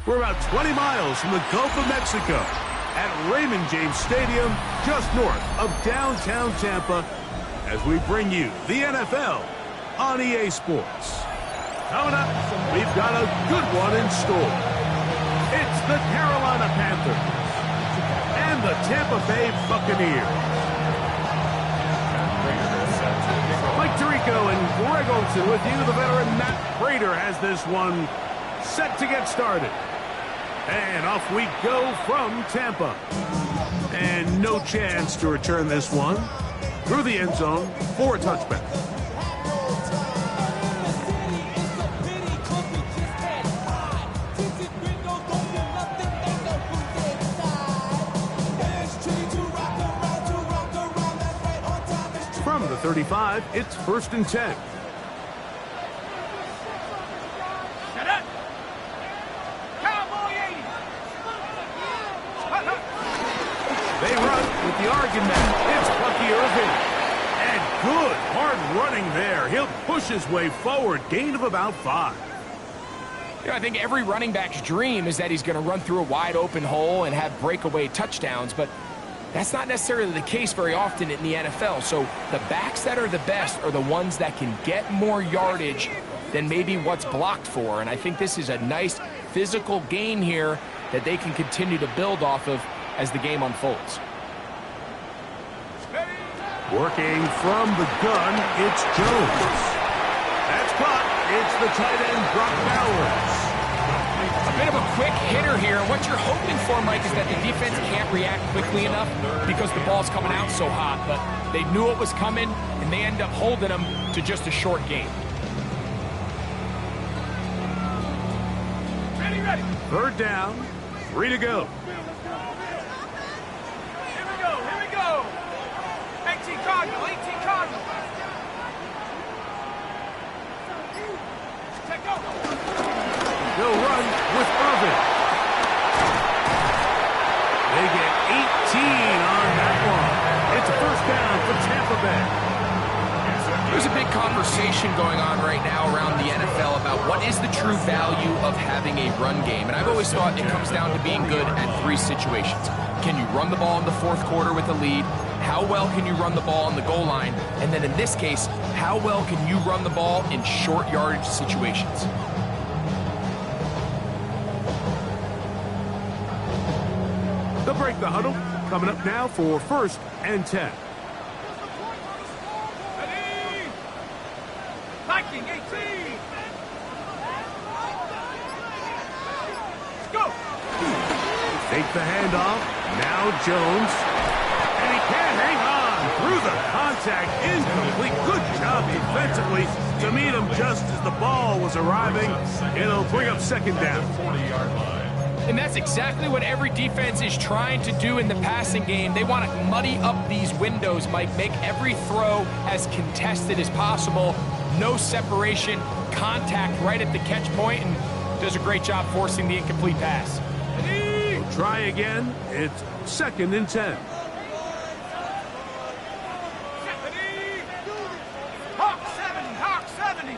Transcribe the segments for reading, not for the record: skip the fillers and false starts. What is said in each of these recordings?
We're about 20 miles from the Gulf of Mexico at Raymond James Stadium, just north of downtown Tampa, as we bring you the NFL on EA Sports. Coming up, we've got a good one in store. It's the Carolina Panthers and the Tampa Bay Buccaneers. Mike Tirico and Greg Olsen with you. The veteran Matt Prater has this one set to get started. And off we go from Tampa. And no chance to return this one through the end zone for a touchback. From the 35, it's 1st and 10. They run with the Oregon man. It's Bucky Irving. And good, hard running there. He'll push his way forward. Gain of about 5. You know, I think every running back's dream is that he's going to run through a wide open hole and have breakaway touchdowns, but that's not necessarily the case very often in the NFL. So the backs that are the best are the ones that can get more yardage than maybe what's blocked for. And I think this is a nice physical game here that they can continue to build off of as the game unfolds. Working from the gun, it's Jones. That's caught. It's the tight end, Brock Bowers. A bit of a quick hitter here. What you're hoping for, Mike, is that the defense can't react quickly enough because the ball's coming out so hot. But they knew it was coming, and they end up holding them to just a short game. Ready. 3rd down, 3 to go. Here we go. 18 Cardinal. Take over. They'll run with Irvin. They get 18 on that one. It's a 1st down for Tampa Bay. There's a big conversation going on right now around the NFL about what is the true value of having a run game. And I've always thought it comes down to being good at 3 situations. Can you run the ball in the 4th quarter with a lead? How well can you run the ball on the goal line? And then in this case, how well can you run the ball in short yardage situations? They'll break the huddle. Coming up now for 1st and 10. Ready. Viking 18. Go. Take the handoff. Now Jones. And he can't hang on through the contact. Incomplete. Good job defensively to meet him just as the ball was arriving. It'll bring up 2nd down. 40-yard line. And that's exactly what every defense is trying to do in the passing game. They want to muddy up these windows, Mike, make every throw as contested as possible. No separation, contact right at the catch point, and does a great job forcing the incomplete pass. We'll try again. It's 2nd and 10. Hawk 70.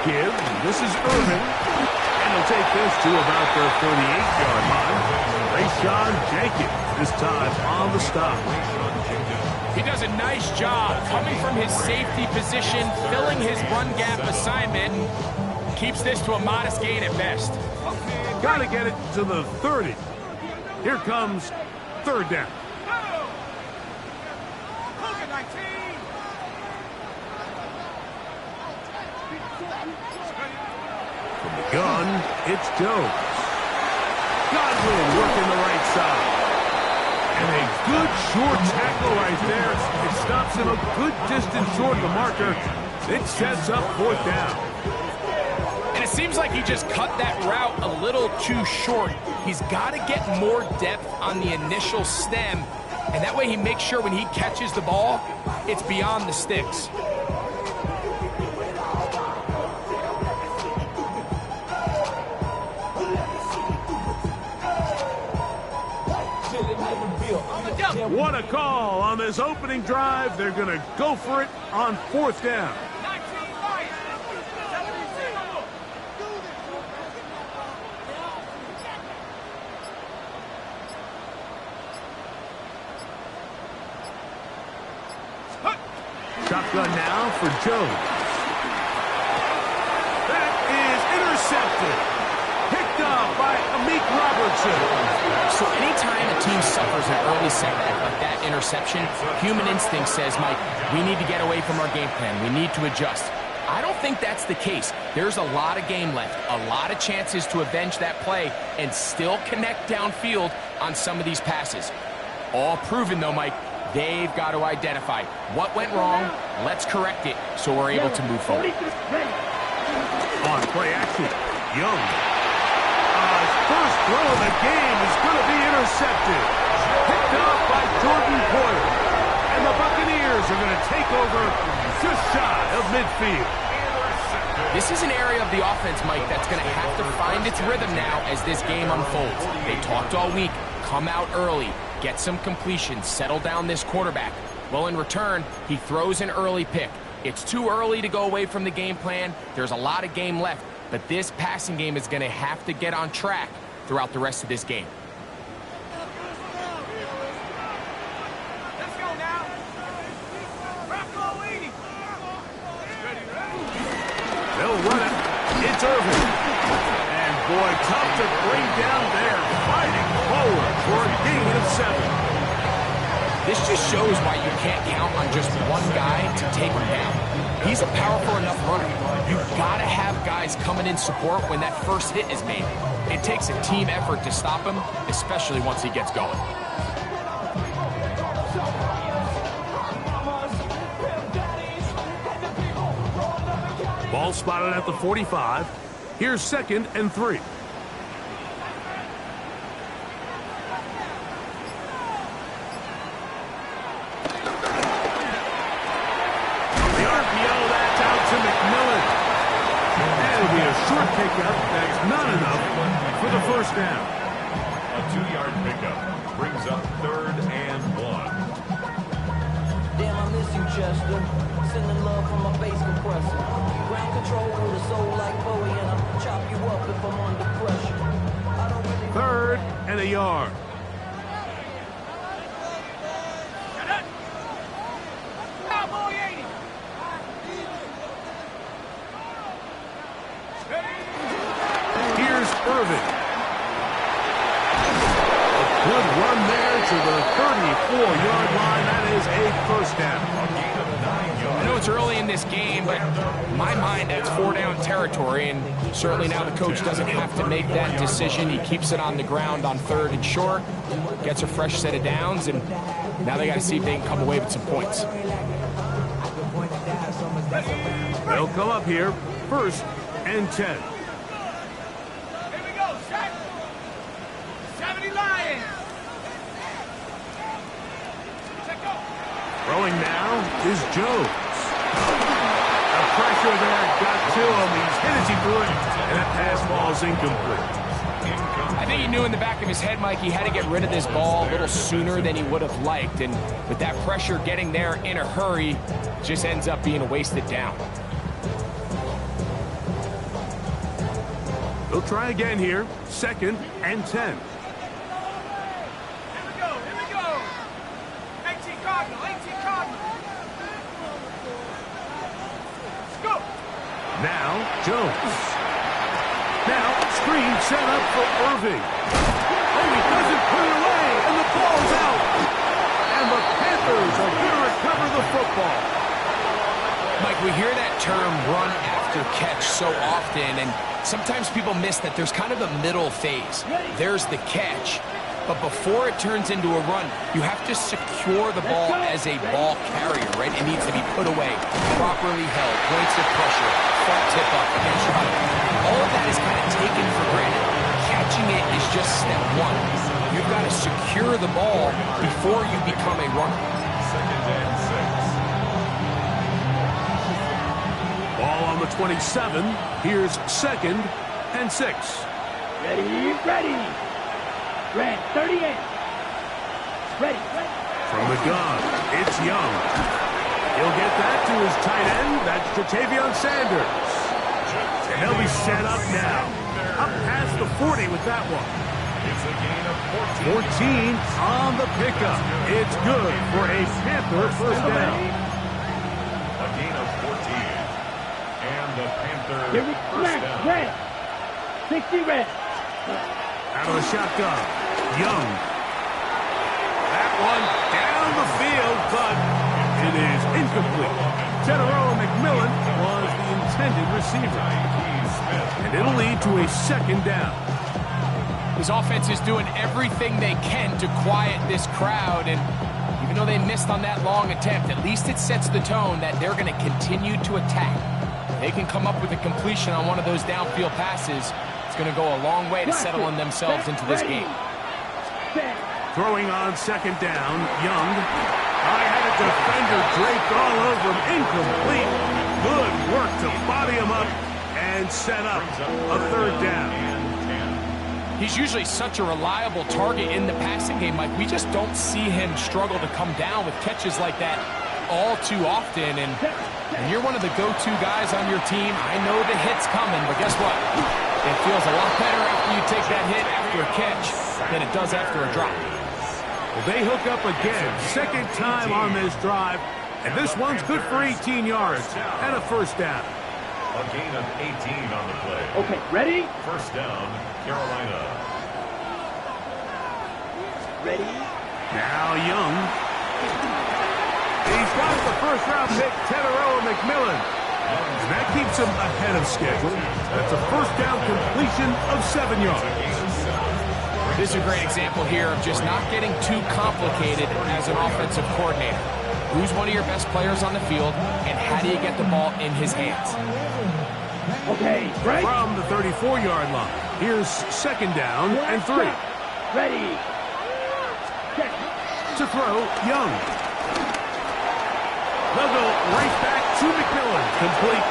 Give. This is Irvin. And he'll take this to about the 38-yard line. Rayshawn Jenkins this time on the stop. He does a nice job coming from his safety position, filling his run gap assignment, and keeps this to a modest gain at best. Got to get it to the 30. Here comes third down. From the gun, it's Jones. Godwin working the right side. And a good short tackle right there. It stops him a good distance short of the marker. It sets up fourth down. And it seems like he just cut that route a little too short. He's got to get more depth on the initial stem, and that way he makes sure when he catches the ball, it's beyond the sticks. What a call on this opening drive. They're going to go for it on fourth down. Shotgun now for Jones. That is intercepted. Picked up by Amik Robertson. So anytime a team suffers an early setback like that interception, human instinct says, Mike, we need to get away from our game plan. We need to adjust. I don't think that's the case. There's a lot of game left, a lot of chances to avenge that play and still connect downfield on some of these passes. All proven, though, Mike. They've got to identify what went wrong. Let's correct it so we're able to move forward. On play action, Young. His first throw of the game is going to be intercepted. Picked up by Jordan Poyer. And the Buccaneers are going to take over just shy of midfield. This is an area of the offense, Mike, that's going to have to find its rhythm now as this game unfolds. They talked all week. Come out early. Get some completions, settle down this quarterback. Well, in return, he throws an early pick. It's too early to go away from the game plan. There's a lot of game left, but this passing game is going to have to get on track throughout the rest of this game. Let's go now. They'll run it. It's Irvin. And boy, tough to bring down there. Fighting forward for a gain of 7. This just shows why you can't count on just one guy to take him down. He's a powerful enough runner. You've got to have guys coming in support when that first hit is made. It takes a team effort to stop him, especially once he gets going. Ball spotted at the 45. Here's 2nd and 3. Short pickup, that's not enough for the first down. A 2-yard pickup brings up 3rd and 1. Damn, I miss you, Chester. Sending love from my bass compressor. Ground control with a soul like Bowie, and I'll chop you up if I'm under pressure. I don't really 3rd and a yard. Cowboy 80. Here's Irvin. A good run there to the 34-yard line. That is a first down. I know it's early in this game, but in my mind, that's 4-down territory, and certainly now the coach doesn't have to make that decision. He keeps it on the ground on 3rd and short, gets a fresh set of downs, and now they got to see if they can come away with some points. They'll come up here, 1st and 10. Here we go, set. 70 Lions. Check go. Throwing now is Jones. The pressure there got to him. He's hit as he threw it, and that pass ball's incomplete. I think he knew in the back of his head, Mike, he had to get rid of this ball a little sooner than he would have liked, and with that pressure getting there in a hurry, just ends up being a wasted down. They'll try again here, 2nd and 10. Here we go, here we go. 18 Cardinal, 18 Cardinal. Now, Jones. Now, screen set up for Irving. Oh, he doesn't put it away, and the ball's out. And the Panthers are going to recover the football. Mike, we hear that term run after catch so often, and sometimes people miss that there's kind of a middle phase. There's the catch, but before it turns into a run, you have to secure the ball as a ball carrier, right? It needs to be put away, properly held, points of pressure, front tip up, and shot. All of that is kind of taken for granted. Catching it is just step one. You've got to secure the ball before you become a runner. Second and 6. Ball on the 27. Here's 2nd and 6. Ready, ready. Red, 38. Ready. From the gun, it's Young. He'll get that to his tight end. That's Ja'Tavion Sanders. And he'll be set up now. Up past the 40 with that one. It's a gain of 14. 14 on the pickup. It's good for a Panther first down. A gain of 14. And the Panther Here we first down. red. 60 red. Out of the shotgun, Young. That one down the field, but it is incomplete. Teteroa McMillan was the intended receiver. And it'll lead to a 2nd down. His offense is doing everything they can to quiet this crowd, and even though they missed on that long attempt, at least it sets the tone that they're going to continue to attack. They can come up with a completion on one of those downfield passes. It's going to go a long way to settling themselves into this game. Throwing on 2nd down, Young. I had a defender draped all over him, incomplete. Good work to body him up and set up a 3rd down. He's usually such a reliable target in the passing game, Mike. We just don't see him struggle to come down with catches like that all too often. And you're one of the go-to guys on your team. I know the hit's coming, but guess what? It feels a lot better after you take that hit after a catch than it does after a drop. Well, they hook up again, 2nd time on this drive, and this one's good for 18 yards and a first down. A gain of 18 on the play. Okay, ready? First down, Carolina. Ready? Now Young. He's got the first-round pick, Teteroa McMillan. And that keeps him ahead of schedule. That's a first down completion of 7 yards. This is a great example here of just not getting too complicated as an offensive coordinator. Who's one of your best players on the field, and how do you get the ball in his hands? Okay, right? From the 34-yard line, here's 2nd down and 3. Ready. Check. To throw, Young. They'll go right back to McMillan, complete.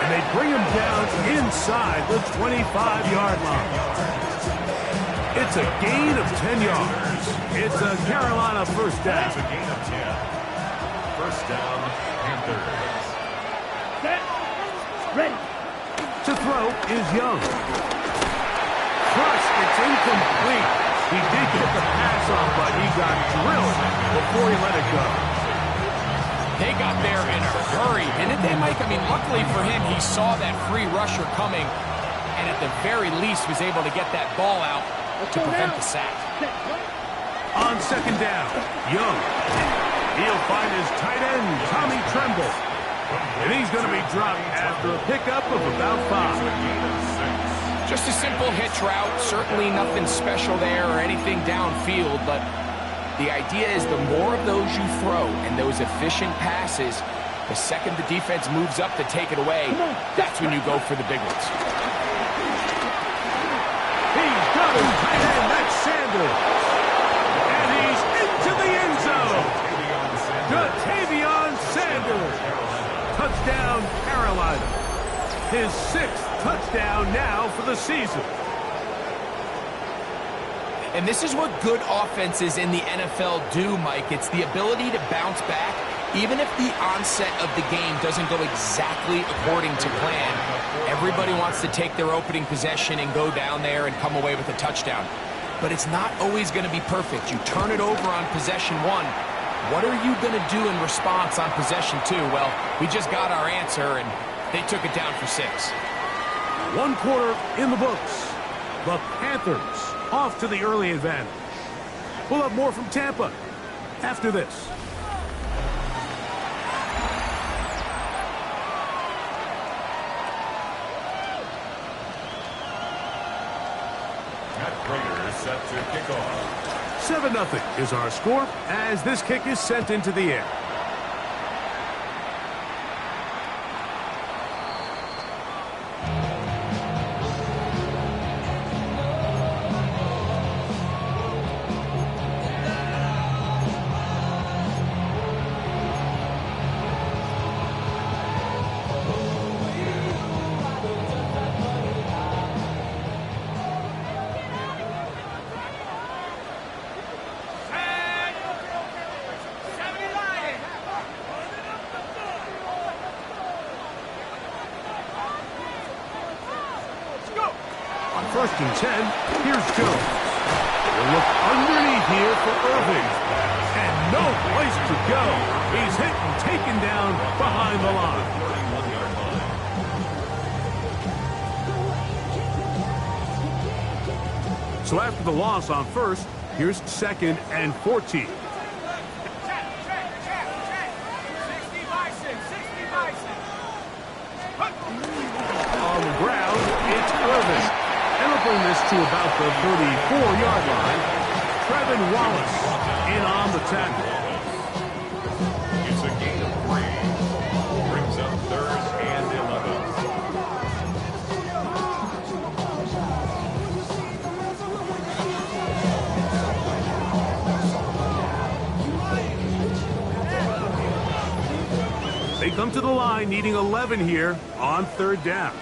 And they bring him down inside the 25-yard line. It's a gain of 10 yards. It's a Carolina first down. It's a gain of 10. First down, Panthers. Set. Ready. To throw is Young. Crushed, it's incomplete. He did get the pass on, but he got drilled before he let it go. They got there in a hurry, didn't they, Mike? I mean, luckily for him, he saw that free rusher coming, and at the very least was able to get that ball out to prevent the sack. On 2nd down, Young. He'll find his tight end, Tommy Tremble. And he's going to be dropped after a pickup of about 5. Just a simple hitch route, certainly nothing special there or anything downfield, but the idea is the more of those you throw and those efficient passes, the second the defense moves up to take it away, that's when you go for the big ones. He's got his tight end, that's Sanders. And he's into the end zone. Ja'Tavion Sanders. Touchdown, Carolina. His 6th touchdown now for the season. And this is what good offenses in the NFL do, Mike. It's the ability to bounce back, even if the onset of the game doesn't go exactly according to plan. Everybody wants to take their opening possession and go down there and come away with a touchdown. But it's not always going to be perfect. You turn it over on possession 1. What are you going to do in response on possession 2? Well, we just got our answer, and They took it down for 6. 1 quarter in the books. The Panthers off to the early advantage. We'll have more from Tampa after this. Set to kick off. 7-0 is our score as this kick is sent into the air. First and 10, here's Jones. We'll look underneath here for Irving. And no place to go. He's hit and taken down behind the line. 31-yard line. So after the loss on first, here's 2nd and 14. On the ground, it's Irving. And we'll bring this to about the 34-yard line. Trevin Wallace in on the tackle. It's a gain of 3. Brings up 3rd and 11. They come to the line needing 11 here on 3rd down.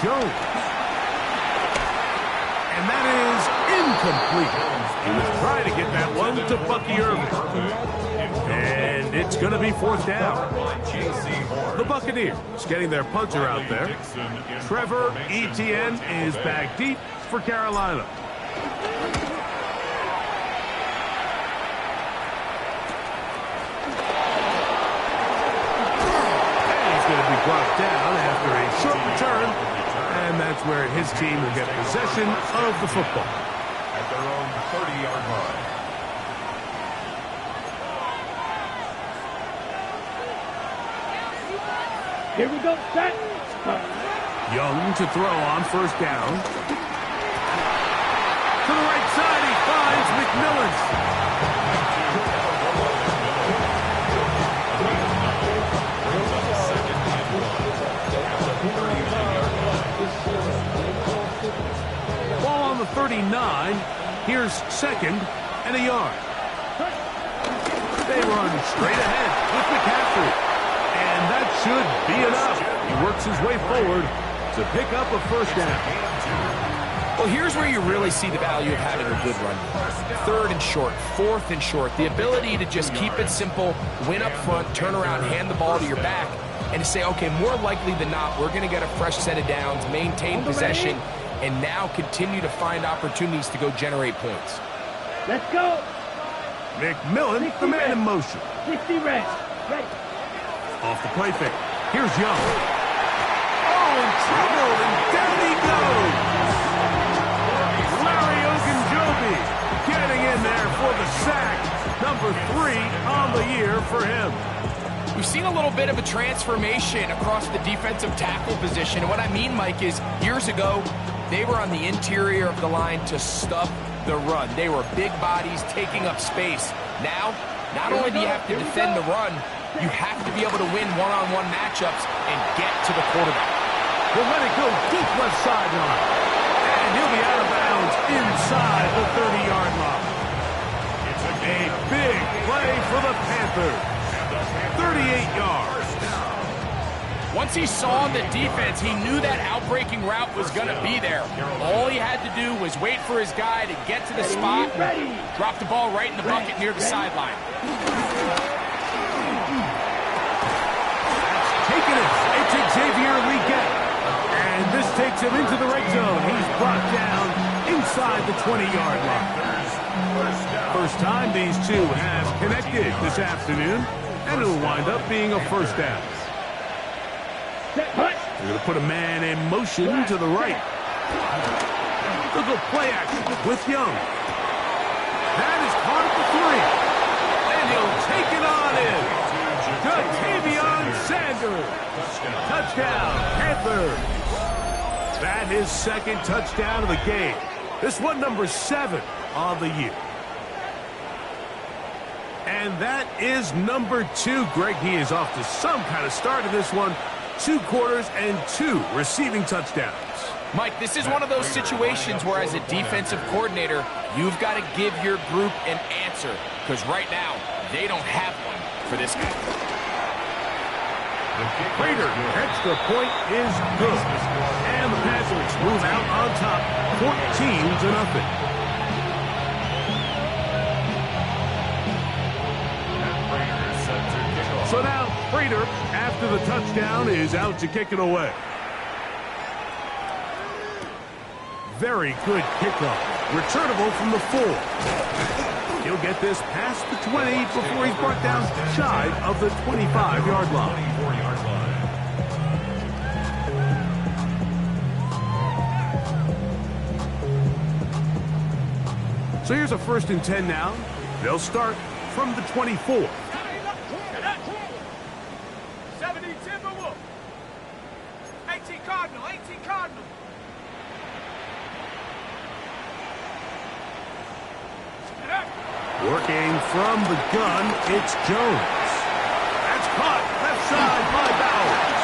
Jones. And that is incomplete. He was trying to get that one to Bucky Irving. And it's going to be 4th down. The Buccaneers getting their punter out there. Trevor Etienne is back deep for Carolina. And he's going to be brought down after a short return. And that's where his team will get possession of the football. At their own 30-yard line. Here we go, set. Young to throw on 1st down. To the right side, he finds McMillan. Ball on the 39. Here's 2nd and a yard. They run straight ahead with McCaffrey. And that should be enough. He works his way forward to pick up a 1st down. Well, here's where you really see the value of having a good run. 3rd and short, 4th and short. The ability to just keep it simple, win up front, turn around, hand the ball to your back, and to say, okay, more likely than not, we're going to get a fresh set of downs, maintain possession, and now continue to find opportunities to go generate points. Let's go. McMillan, the man in motion. 60 red. Ready. Off the play fake. Here's Young. Oh, in trouble, and down he goes. Larry Ogunjobi getting in there for the sack. Number 3 on the year for him. We've seen a little bit of a transformation across the defensive tackle position. And what I mean, Mike, is years ago, they were on the interior of the line to stuff the run. They were big bodies taking up space. Now, not only do you have to defend the run, you have to be able to win one-on-one matchups and get to the quarterback. We'll let it go deep left sideline. And he'll be out of bounds inside the 30-yard line. It's a big play for the Panthers. 38 yards. Once he saw the defense, he knew that outbreaking route was going to be there. All he had to do was wait for his guy to get to the spot, drop the ball right in the bucket near the sideline. Taking it. It's Xavier Leggett. And this takes him into the red zone. He's brought down inside the 20-yard line. First time these two have connected this afternoon, and it'll wind up being a first down. They're going to put a man in motion to the right. They'll go play action with Young. That is caught at the 3. And he'll take it on in. Jatavion Sanders. Touchdown, Panthers. That is second touchdown of the game. This one number 7 on the year. And that is number 2. Greg, he is off to some kind of start in this one. 2 quarters and 2 receiving touchdowns. Mike, this is one of those situations where as a defensive coordinator, you've got to give your group an answer. Because right now, they don't have one for this guy. Prater, extra point is good. And the Panthers move out on top, 14-0. So now, Prater, after the touchdown, is out to kick it away. Very good kickoff. Returnable from the 4. He'll get this past the 20 before he's brought down shy of the 25-yard line. So here's a 1st and 10 now. They'll start from the 24. 70 Timberwolf. 18 Cardinal. 18 Cardinal. Working from the gun, it's Jones. That's caught left side by Bowers.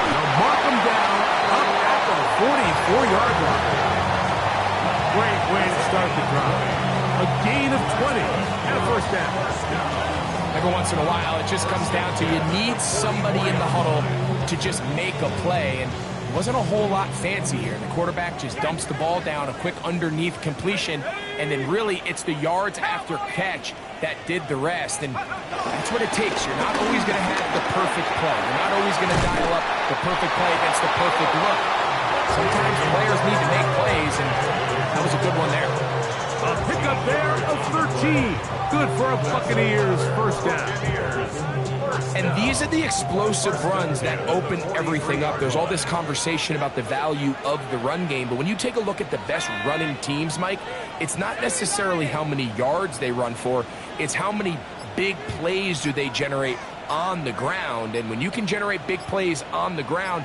They'll mark him down up at the 44-yard line. Great way to start the drive. A gain of 20 and a first down. Every once in a while, it just comes down to you need somebody in the huddle to just make a play. And it wasn't a whole lot fancy here. The quarterback just dumps the ball down, a quick underneath completion, and then really it's the yards after catch that did the rest. And that's what it takes. You're not always going to have the perfect play. You're not always going to dial up the perfect play against the perfect look. Sometimes players need to make plays, and that was a good one there. A pickup there of 13. Good for a Buccaneers first down. And these are the explosive runs that open everything up. There's all this conversation about the value of the run game, but when you take a look at the best running teams, Mike, it's not necessarily how many yards they run for, it's how many big plays do they generate on the ground. And when you can generate big plays on the ground,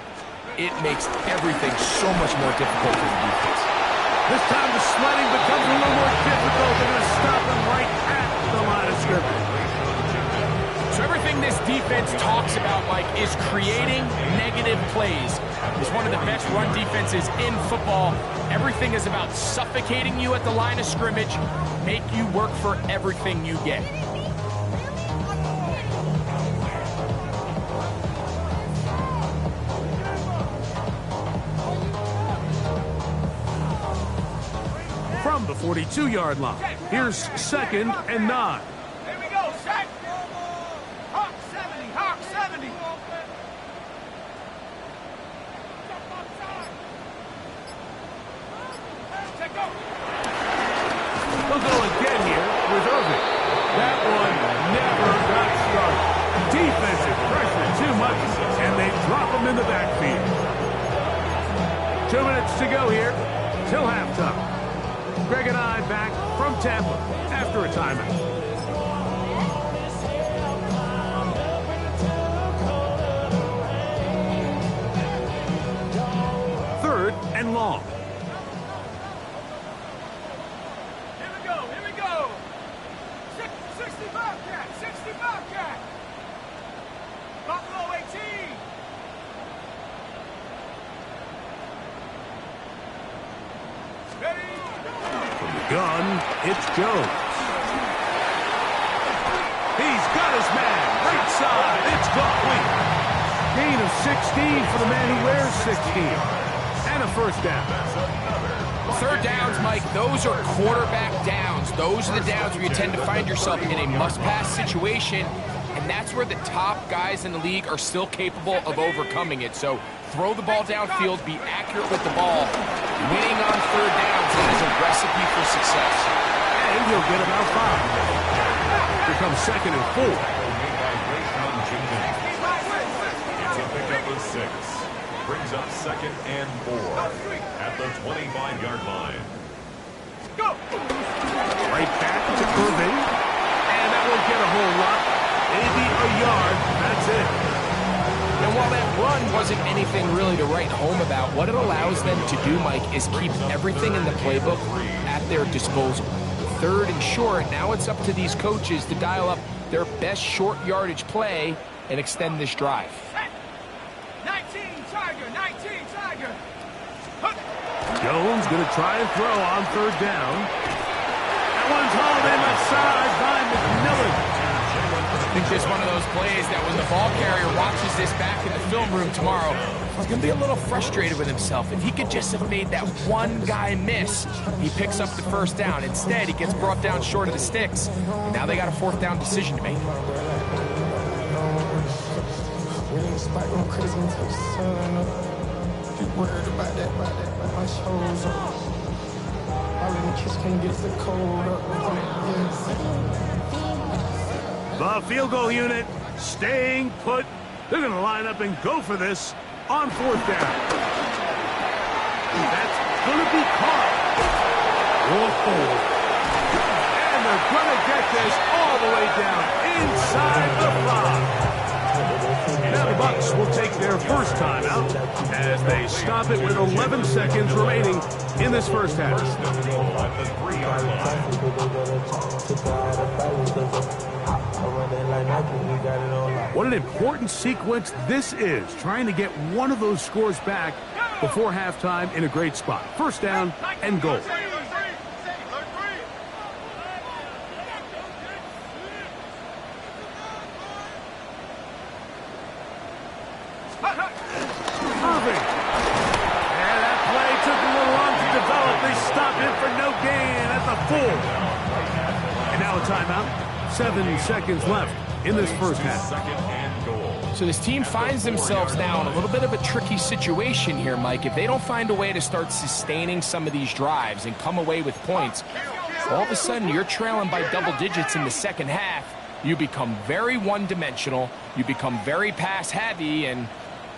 it makes everything so much more difficult for the defense. This time the sledding becomes a little more difficult. They're going to stop him right at the line of scrimmage. So everything this defense talks about, Mike, is creating negative plays. It's one of the best run defenses in football. Everything is about suffocating you at the line of scrimmage, make you work for everything you get. From the 42-yard line, here's 2nd and 9. Here we go, set. Hawk 70, Hawk 70. Take go. They'll go again here with Irving. That one never got started. Defensive pressure too much, and they drop him in the backfield. 2 minutes to go here till halftime. Greg and I back from Tampa after a timeout. Third and long. Here we go, here we go. 60 Bobcat, 60 Bobcat. Buffalo 18. Ready? Gun, it's Jones. He's got his man, right side, it's complete. Gain of 16 for the man who wears 16. And a first down. Third downs, Mike, those are quarterback downs. Those are the downs where you tend to find yourself in a must-pass situation, and that's where the top guys in the league are still capable of overcoming it. So throw the ball downfield, be accurate with the ball. Winning on third downs is a recipe for success. And he'll get about 5. Here comes 2nd and 4. It's a pickup of 6. Brings up 2nd and 4 at the 25-yard line. Go! Right back to Irving. And that won't get a whole lot. Maybe a yard. That's it. And while that run wasn't anything really to write home about, what it allows them to do, Mike, is keep everything in the playbook at their disposal. 3rd and short, now it's up to these coaches to dial up their best short yardage play and extend this drive. 19 Tiger, 19 Tiger. Jones going to try and throw on 3rd down. That one's hauled in the side by McMillan. I think just one of those plays that when the ball carrier watches this back in the film room tomorrow, he's going to be a little frustrated with himself. If he could just have made that one guy miss, he picks up the 1st down. Instead, he gets brought down short of the sticks. And now they got a 4th down decision to make. The field goal unit staying put. They're going to line up and go for this on 4th down. That's going to be caught. And they're going to get this all the way down inside the 5. Now the Bucs will take their first timeout as they stop it with 11 seconds remaining in this first half. At the 3-yard line. What an important sequence this is, trying to get one of those scores back before halftime in a great spot. 1st down and goal. Irving. And that play took a little long to develop. They stopped it for no gain at the 4. And now a timeout. 7 seconds left in this first half. 2nd and goal. So this team finds themselves now in a little bit of a tricky situation here, Mike. If they don't find a way to start sustaining some of these drives and come away with points, all of a sudden you're trailing by double digits in the 2nd half. You become very one-dimensional. You become very pass-heavy, and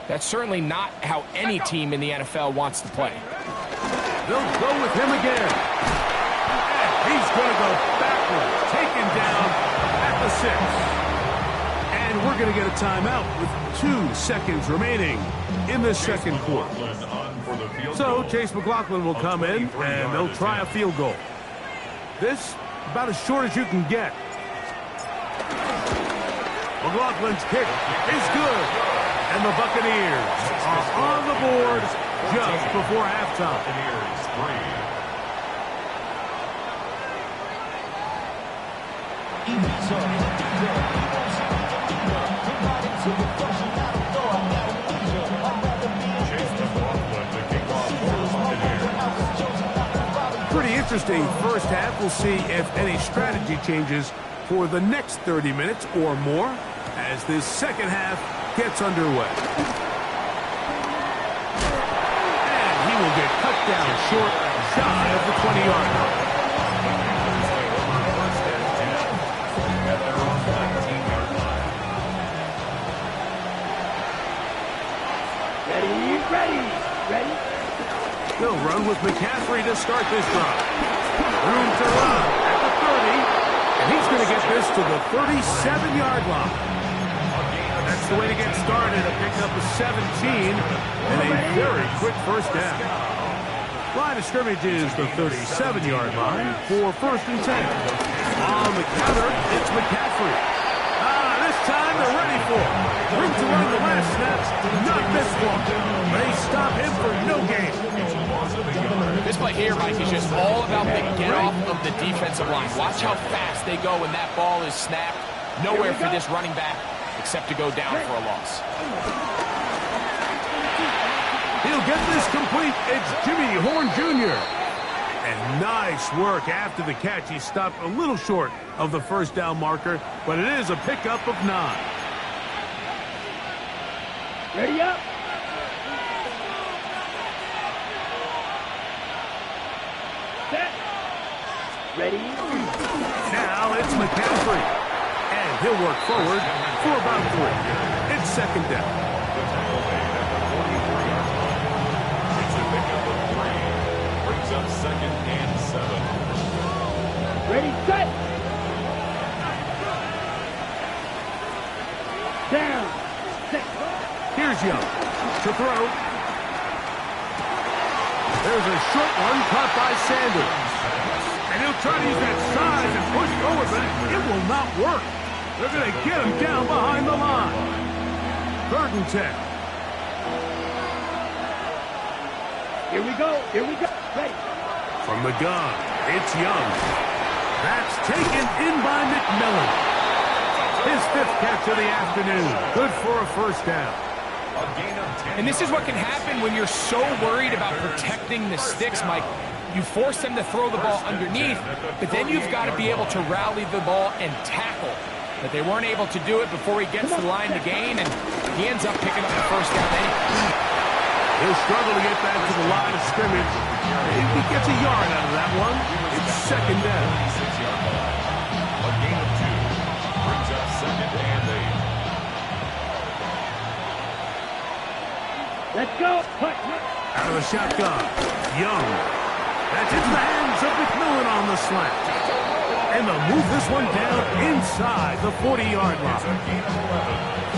that's certainly not how any team in the NFL wants to play. They'll go with him again. And he's going to go backwards, taken down at the 6. And we're going to get a timeout with 2 seconds remaining in the 2nd quarter. So Chase McLaughlin will come in, and they'll try a field goal. This, about as short as you can get. McLaughlin's kick is good. And the Buccaneers are on the board just before halftime. Pretty interesting first half. We'll see if any strategy changes for the next 30 minutes or more as this 2nd half gets underway. And he will get cut down short, shy of the 20-yard line. Ready. They'll run with McCaffrey to start this drive. Room to run at the 30, and he's going to get this to the 37-yard line. That's the way to get started. A pickup of 17 and a very quick 1st down. Line of scrimmage is the 37-yard line for 1st and 10. On the counter, it's McCaffrey. This time they're ready for it. Room to run the last snap. Not this one. They stop him for no gain. This play here, Mike, is just all about the get-off of the defensive line. Watch how fast they go when that ball is snapped. Nowhere for this running back except to go down for a loss. He'll get this complete. It's Jimmy Horn Jr. And nice work after the catch. He stopped a little short of the 1st down marker, but it is a pickup of 9. Ready up. Ready? Now it's McCaffrey. And he'll work forward for about 3. It's second down. The tackle made at the 43-yard line. It's a pickup of 3. Brings up second and 7. Ready, set. Down. 6. Here's Young to throw. There's a short one caught by Sanders. And he'll try to use that size and push forward, but it will not work. They're going to get him down behind the line. 3rd and 10. Here we go. Here we go. Ready. From the gun, it's Young. That's taken in by McMillan. His 5th catch of the afternoon. Good for a first down. A gain of 10. And this is what can happen when you're so worried about protecting the sticks, Mike. You force them to throw the ball underneath, but then you've got to be able to rally the ball and tackle. But they weren't able to do it before he gets to the line to gain, and he ends up picking up the first down anyway. He'll struggle to get back to the line of scrimmage. He gets a yard out of that one. It's second down. 26-yard line. A gain of 2. Brings up second and 8. Let's go. Push. Out of the shotgun, Young. That's into the hands of McMillan on the slant. And they'll move this one down inside the 40-yard line.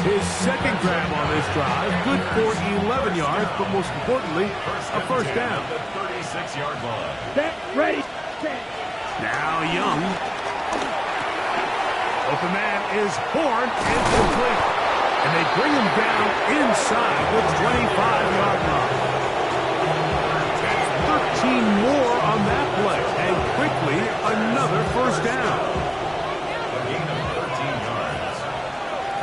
His second grab on this drive, good for 11 yards, but most importantly, a first down. The 36-yard line. Set. Ready. Set. Now Young. Open man is Horn and complete. And they bring him down inside the 25-yard line. 13 more on that play, and quickly another first down. A gain of 13 yards.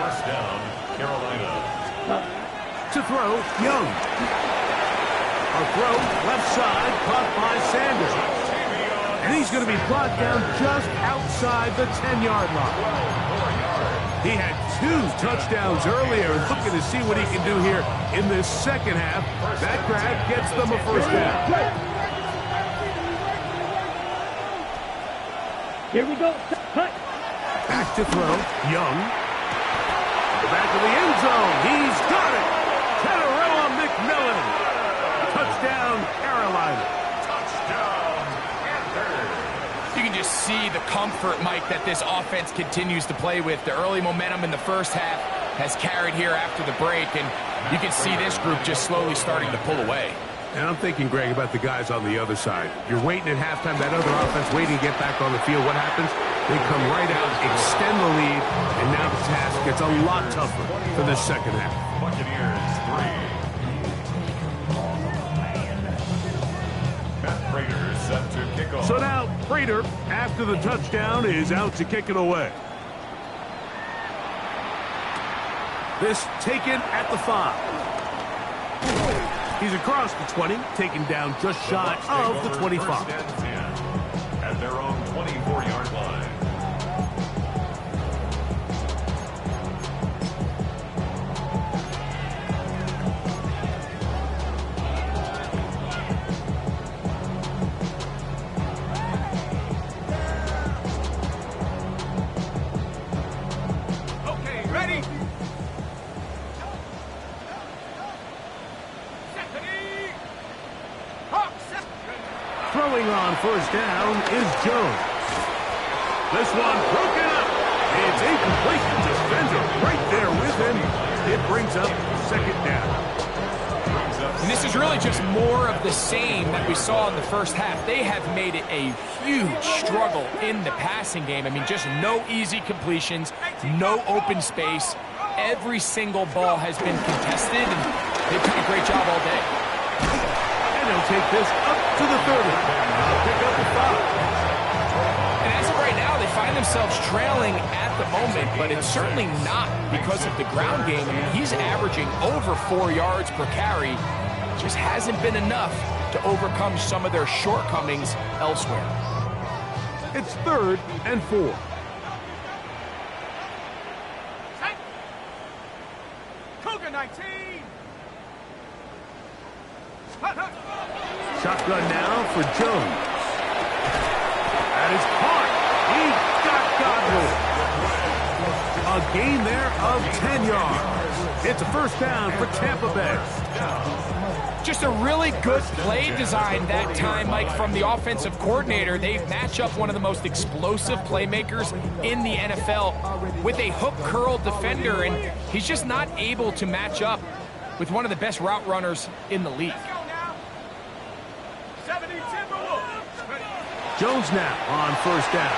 First down, Carolina. To throw, Young. A throw, left side, caught by Sanders. And he's going to be brought down just outside the 10-yard line. He had 2 touchdowns earlier, looking to see what he can do here in this second half. That grab gets them a first down. Here we go. Cut. Back to throw. Young. Back to the end zone. He's got it. Catarella McMillan. Touchdown, Carolina. Touchdown, Panthers. You can just see the comfort, Mike, that this offense continues to play with. The early momentum in the first half has carried here after the break, and you can see this group just slowly starting to pull away. And I'm thinking, Greg, about the guys on the other side. You're waiting at halftime, that other offense waiting to get back on the field. What happens? They come right out, extend the lead, and now the task gets a lot tougher for the second half. Buccaneers 3. Matt Prater set to kick off. So now, Prater, after the touchdown, is out to kick it away. This taken at the 5. He's across the 20, taken down just shy of the 25. First and 10 at their own 24-yard line. Okay, ready? Throwing on first down is Jones. This one broken up. It's incomplete. Defender right there with him. It brings up second down. And this is really just more of the same that we saw in the first half. They have made it a huge struggle in the passing game. I mean, just no easy completions, no open space. Every single ball has been contested, and they've done a great job all day. And they'll take this up to the 30. I'll pick up the 5. And as of right now, they find themselves trailing at the moment, but it's certainly not because of the ground game. I mean, he's averaging over 4 yards per carry. Just hasn't been enough to overcome some of their shortcomings elsewhere. It's 3rd and 4. Cougar 19. Shotgun now for Jones. That is caught. He got Godwin. A gain there of 10 yards. It's a first down for Tampa Bay. Just a really good play design that time, Mike, from the offensive coordinator. They match up one of the most explosive playmakers in the NFL with a hook curl defender, and he's just not able to match up with one of the best route runners in the league. Jones now on first down.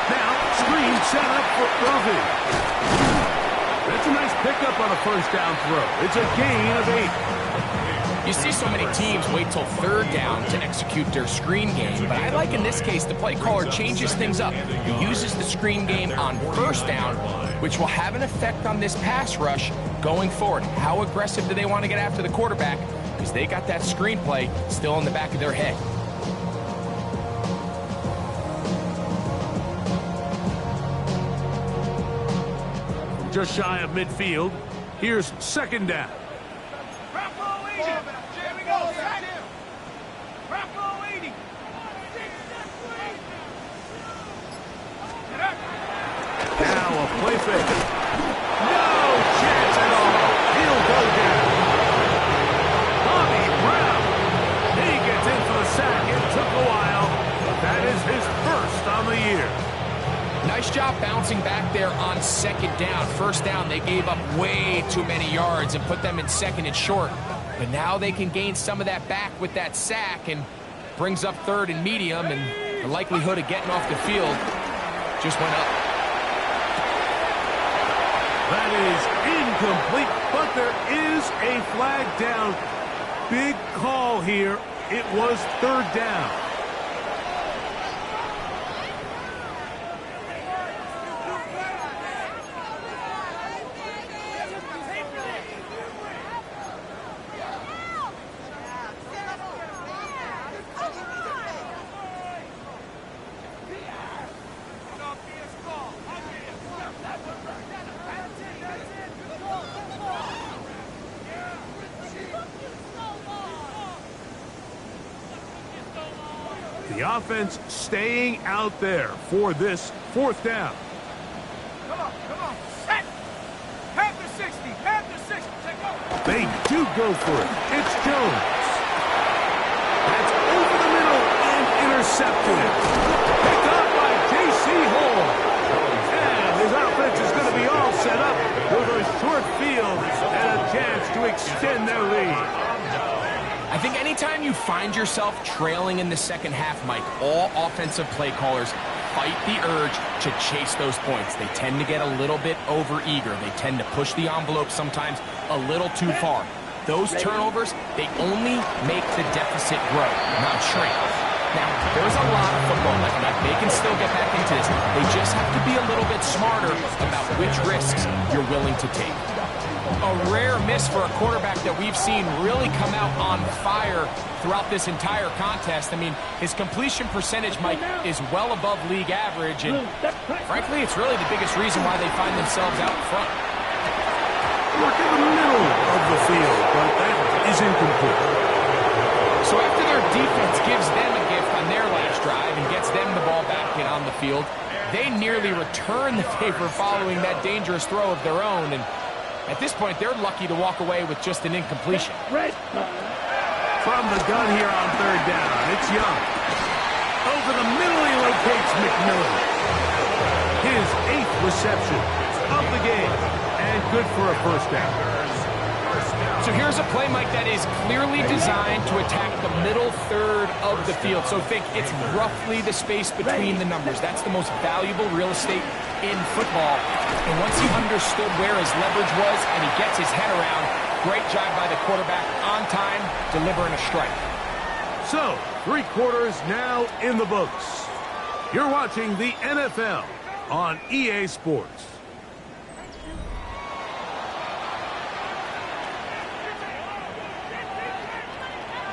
Now, screen set up for Irving. That's a nice pickup on a first down throw. It's a gain of 8. You see so many teams wait till third down to execute their screen game, but I like in this case the play caller changes things up. He uses the screen game on first down, which will have an effect on this pass rush going forward. How aggressive do they want to get after the quarterback? Because they got that screen play still in the back of their head. Just shy of midfield. Here's second down. Now a play fake. No chance at all. He'll go down. Bobby Brown. He gets in for the sack. It took a while, but that is his first on the year. Nice job bouncing back there on second down. First down, they gave up way too many yards and put them in second and short. But now they can gain some of that back with that sack and brings up third and medium, and the likelihood of getting off the field just went up. That is incomplete, but there is a flag down. Big call here. It was third down. The offense staying out there for this fourth down. Come on. Set. Have the 60. Take over. They do go for it. It's Jones. That's over the middle and intercepted. Picked up by J.C. Hall. And his offense is going to be all set up with a short field and a chance to extend their lead. I think anytime you find yourself trailing in the second half, Mike, all offensive play callers fight the urge to chase those points. They tend to get a little bit overeager. They tend to push the envelope sometimes a little too far. Those turnovers, they only make the deficit grow, not shrink. Now, there's a lot of football left, Mike. They can still get back into this. They just have to be a little bit smarter about which risks you're willing to take. A rare miss for a quarterback that we've seen really come out on fire throughout this entire contest. I mean, his completion percentage, Mike, is well above league average, and frankly, it's really the biggest reason why they find themselves out front. Look in the middle of the field, but that is incomplete. So after their defense gives them a gift on their last drive and gets them the ball back in on the field, they nearly return the favor following that dangerous throw of their own, and at this point, they're lucky to walk away with just an incompletion. From the gun here on third down, it's Young. Over the middle, he locates McMillan. His 8th reception of the game, and good for a first down. So here's a play, Mike, that is clearly designed to attack the middle third of the field. So think it's roughly the space between the numbers. That's the most valuable real estate in football. And once he understood where his leverage was and he gets his head around, great job by the quarterback on time, delivering a strike. So, 3 quarters now in the books. You're watching the NFL on EA Sports.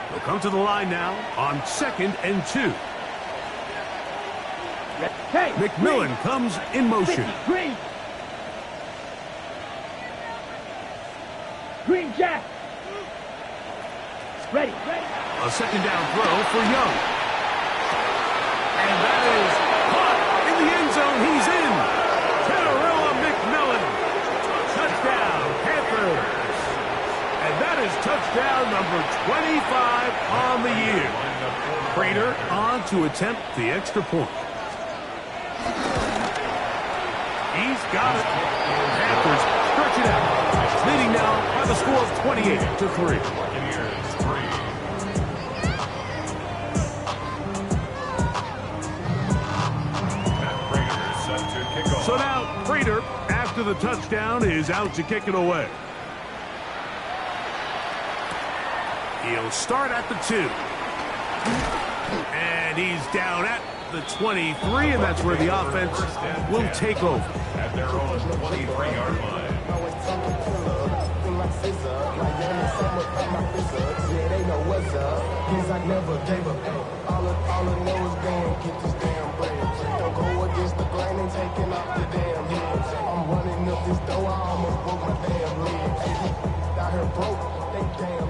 They'll come to the line now on 2nd and 2. McMillan comes in motion. Green Jack. Ready. A second down throw for Young. And that is caught in the end zone. He's in. Cinderella McMillan. Touchdown, Panthers. And that is touchdown number 25 on the year. Prater on to attempt the extra point. He's got it. Panthers stretch it out. Leading now by the score of 28-3. Buccaneers 3. So now, Prater, after the touchdown, is out to kick it away. He'll start at the 2. And he's down at the 23, and that's where the offense will take over. At their own 23-yard line.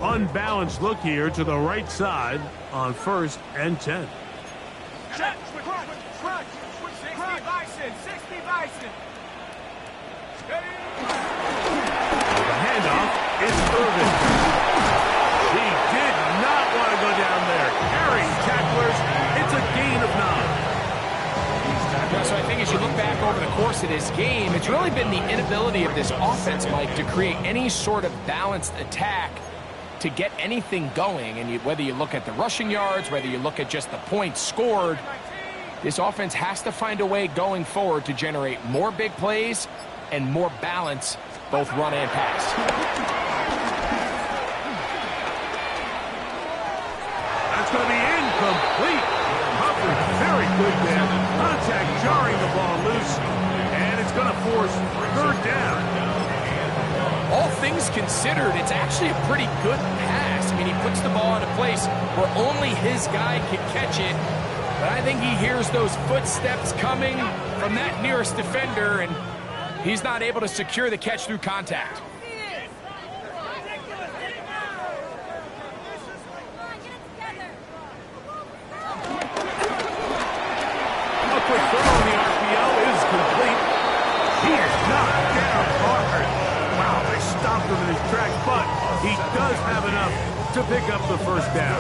Unbalanced look here to the right side on 1st and 10. Check. 60 Bison. 60 Bison. The handoff is Irvin. He did not want to go down there. Carrying tacklers. It's a gain of 9. So I think as you look back over the course of this game, it's really been the inability of this offense, Mike, to create any sort of balanced attack to get anything going. And whether you look at the rushing yards, whether you look at just the points scored, this offense has to find a way going forward to generate more big plays and more balance, both run and pass. That's going to be incomplete. Hubbard, very good there. Contact jarring the ball loose, and it's going to force 3rd down. All things considered, it's actually a pretty good pass. I mean, he puts the ball in a place where only his guy can catch it. But I think he hears those footsteps coming from that nearest defender, and he's not able to secure the catch through contact. A quick throw on the RPO is complete. He is knocked down hard. Wow, they stopped him in his tracks, but he does have enough to pick up the 1st down.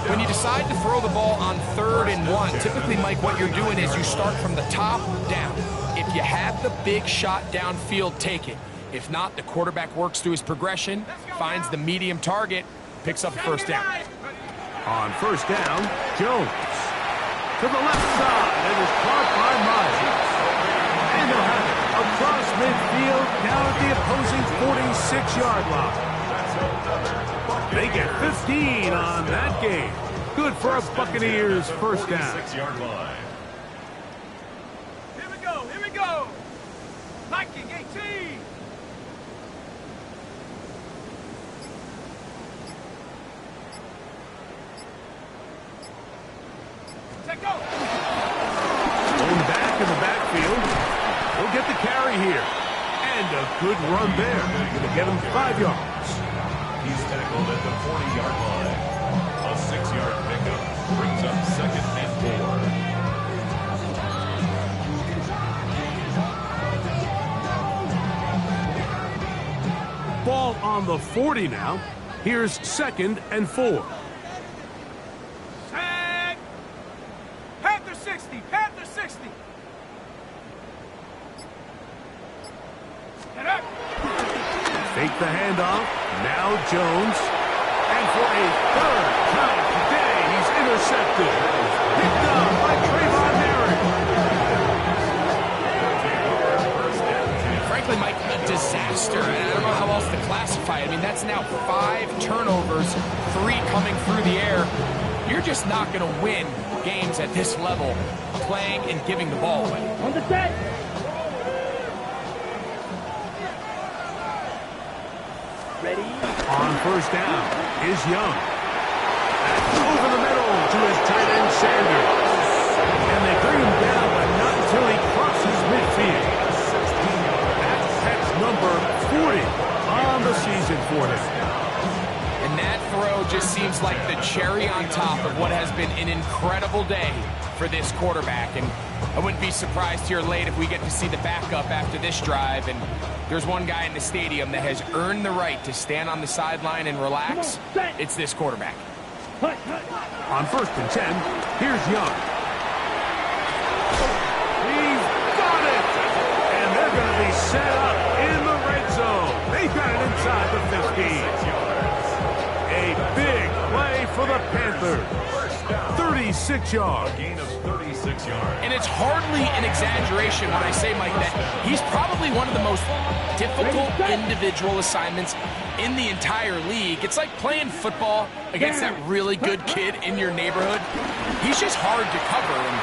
When you decide to throw the ball on 3rd and 1, typically, Mike, what you're doing is you start from the top down. If you have the big shot downfield, take it. If not, the quarterback works through his progression, finds the medium target, picks up the 1st down. On 1st down, Jones. To the left side, and is caught by Myers. And they'll have it across midfield, down at the opposing 46-yard line. They get 15 on that game. Good for a Buccaneers 1st down. 6-yard line. Here we go. Viking 18. Take go. Going back in the backfield. He'll get the carry here. And a good run there. Going to get him 5 yards. He's tackled at the 40-yard line. A 6-yard pickup brings up 2nd and 4. Ball on the 40 now. Here's 2nd and 4. Set. Panther 60. Panther 60. Get up. Fake the handoff. Now Jones. And for a 3rd time today, he's intercepted. Picked up by Trayvon Merrick. Frankly, Mike, a disaster. And I don't know how else to classify it. I mean, that's now 5 turnovers, 3 coming through the air. You're just not going to win games at this level, playing and giving the ball away. On the set. Ready? On 1st down is Young. That's over the middle to his tight end Sanders. And they bring him down, but not until he crosses midfield. That's number 40 on the season for him. And that throw just seems like the cherry on top of what has been an incredible day for this quarterback. And I wouldn't be surprised here late if we get to see the backup after this drive. And there's one guy in the stadium that has earned the right to stand on the sideline and relax. It's this quarterback. On 1st and 10, here's Young. He's got it! And they're going to be set up in the red zone. They've got it inside the 15. A big play for the Panthers. 36 yards. Gain of 36 yards. And it's hardly an exaggeration when I say, Mike, that he's probably one of the most difficult individual assignments in the entire league. It's like playing football against that really good kid in your neighborhood. He's just hard to cover, and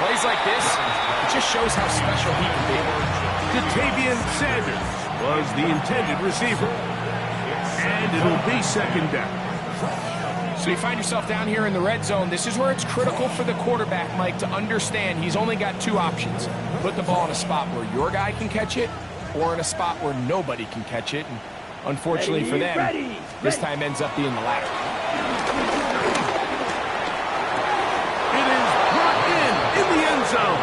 plays like this, it just shows how special he can be. Jatavian Sanders was the intended receiver. And it'll be 2nd down. So you find yourself down here in the red zone. This is where it's critical for the quarterback, Mike, to understand he's only got 2 options. Put the ball in a spot where your guy can catch it, or in a spot where nobody can catch it. And unfortunately for them, this time ends up being the latter. It is brought in the end zone.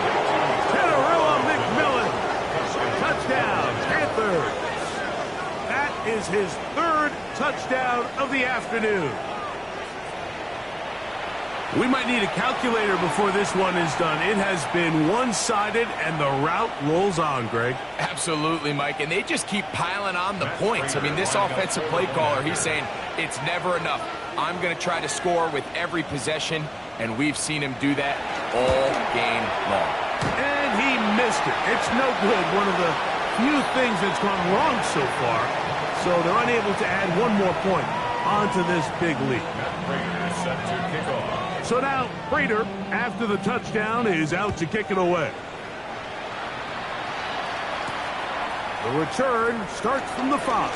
Tenorilla McMillan. Touchdown, Panthers. That is his 3rd touchdown of the afternoon. We might need a calculator before this one is done. It has been one-sided, and the route rolls on, Greg. Absolutely, Mike, and they just keep piling on the points. I mean, this offensive play caller, he's saying it's never enough. I'm going to try to score with every possession, and we've seen him do that all game long. And he missed it. It's no good. One of the few things that's gone wrong so far. So they're unable to add one more point onto this big lead. Set to kick off. So now, Prater, after the touchdown, is out to kick it away. The return starts from the 5.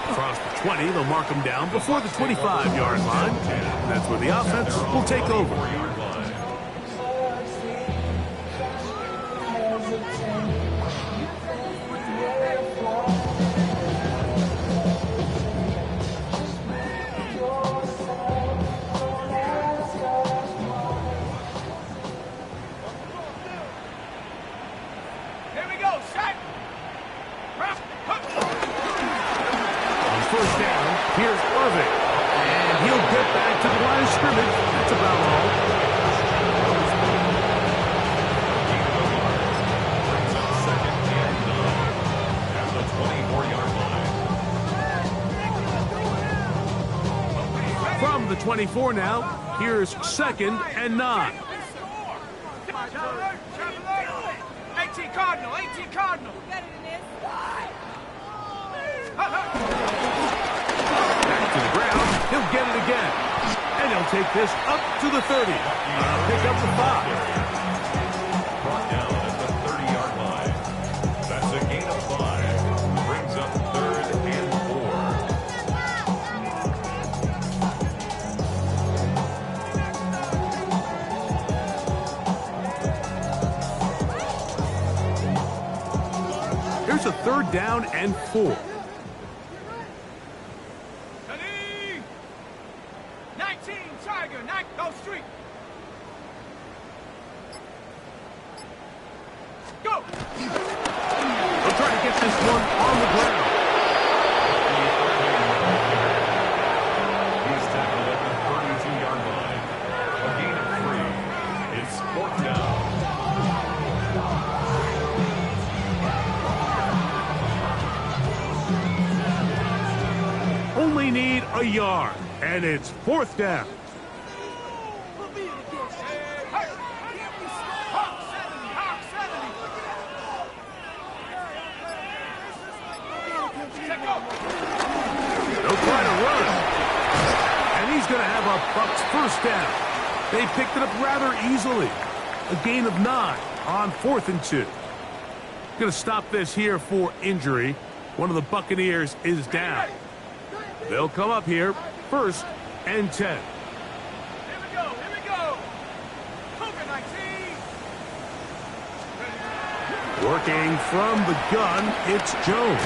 Across the 20, they'll mark him down before the 25-yard line. And that's where the offense will take over. Here's Irving, and he'll get back to the line of scrimmage. That's about all. Brings up 2nd and 9 at the 24-yard line. From the 24 now, here's 2nd and 9. 18 Cardinal, 18 Cardinal. To the ground, he'll get it again. And he'll take this up to the 30. Pick up the 5. Brought down at the 30-yard line. That's a gain of 5. Brings up 3rd and 4. Here's a 3rd down and 4. 19, Tiger, 9, go street. Go! They'll try to get this one on the ground. He's tackled at the 32-yard line. A gain of 3. It's 4th down. Only need a yard. And it's 4th down. They'll try to run. And he's going to have a Bucs 1st down. They picked it up rather easily. A gain of 9 on 4th and 2. Going to stop this here for injury. One of the Buccaneers is down. They'll come up here. 1st and 10. Here we go, here we go. Cougar 19. Working from the gun, it's Jones.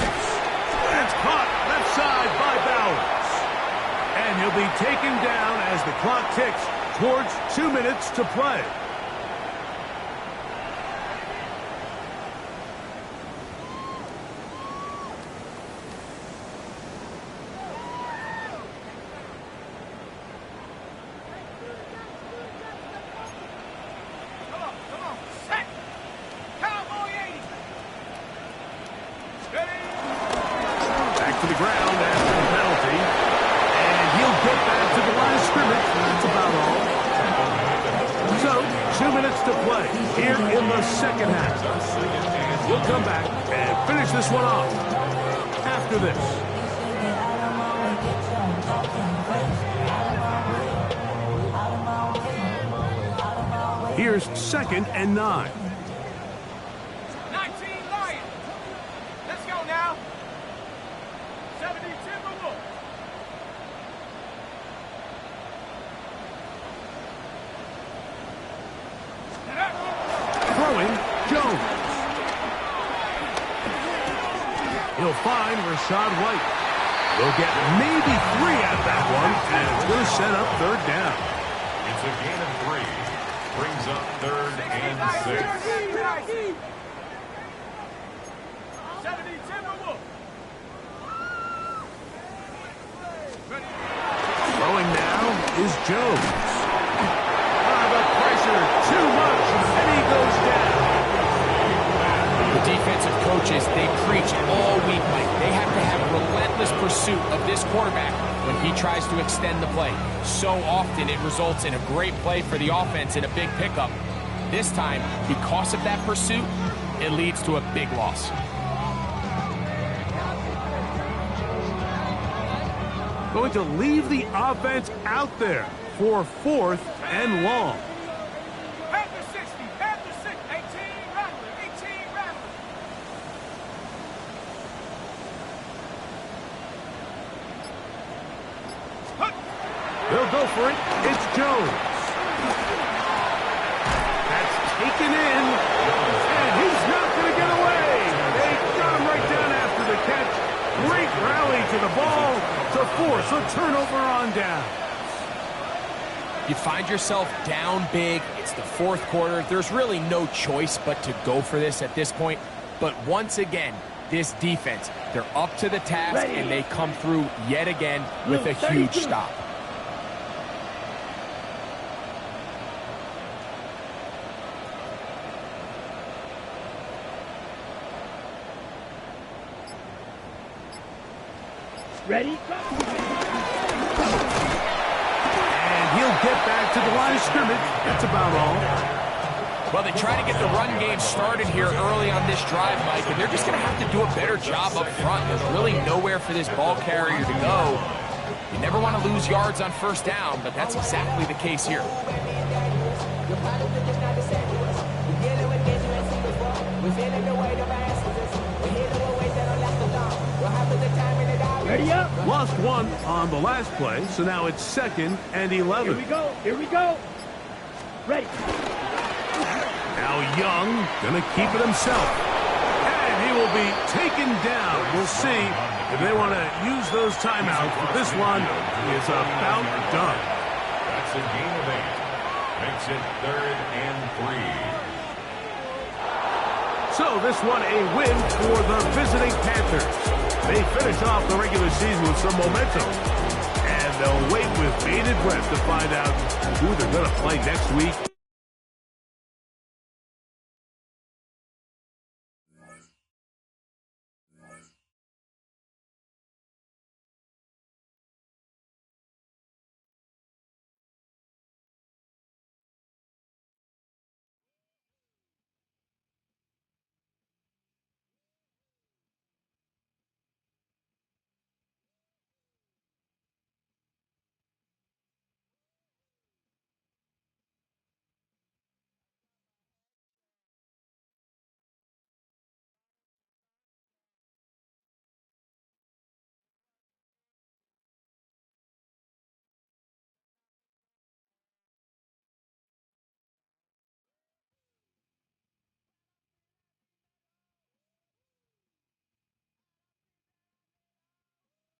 That's caught left side by Bowers. And he'll be taken down as the clock ticks towards 2 minutes to play. Come on, set. Cowboy 80. Ready? Back to the ground after the penalty. And he'll get back to the line of scrimmage. That's about all. So, 2 minutes to play here in the second half. We'll come back and finish this one off after this. Here's 2nd and 9. 19 Lions. Let's go now. 70 Timberwolves. Throwing, Jones. He'll find Rashad White. They'll get maybe 3 out of that one, and it's going to set up 3rd down. It's a gain of 3. Brings up 3rd and 6. 70 Timberwolves. Throwing now is Jones. The pressure, too much, and he goes down. The defensive coaches, they preach all week, Mike. They have to have relentless pursuit of this quarterback when he tries to extend the play. So often it results in a great play for the offense and a big pickup. This time, because of that pursuit, it leads to a big loss. Going to leave the offense out there for 4th and long. Panthers 60. Panthers 6. 18 Rattler. 18 Rattler. They'll go for it. It's Jones. That's taken in. And he's not going to get away. They got him right down after the catch. Great rally to the ball to force a turnover on down. You find yourself down big. It's the 4th quarter. There's really no choice but to go for this at this point. But once again, this defense, they're up to the task, and they come through yet again with a huge stop. Ready? And he'll get back to the line of scrimmage. That's about all. Well, they try to get the run game started here early on this drive, Mike, and they're just going to have to do a better job up front. There's really nowhere for this ball carrier to go. You never want to lose yards on 1st down, but that's exactly the case here. Ready up? Lost 1 on the last play, so now it's 2nd and 11. Here we go. Here we go. Ready. Now Young gonna keep it himself. And he will be taken down. We'll see if they want to use those timeouts. But this one is about done. That's a gain of 8. Makes it 3rd and 3. So this one a win for the visiting Panthers. They finish off the regular season with some momentum. And they'll wait with bated breath to find out who they're going to play next week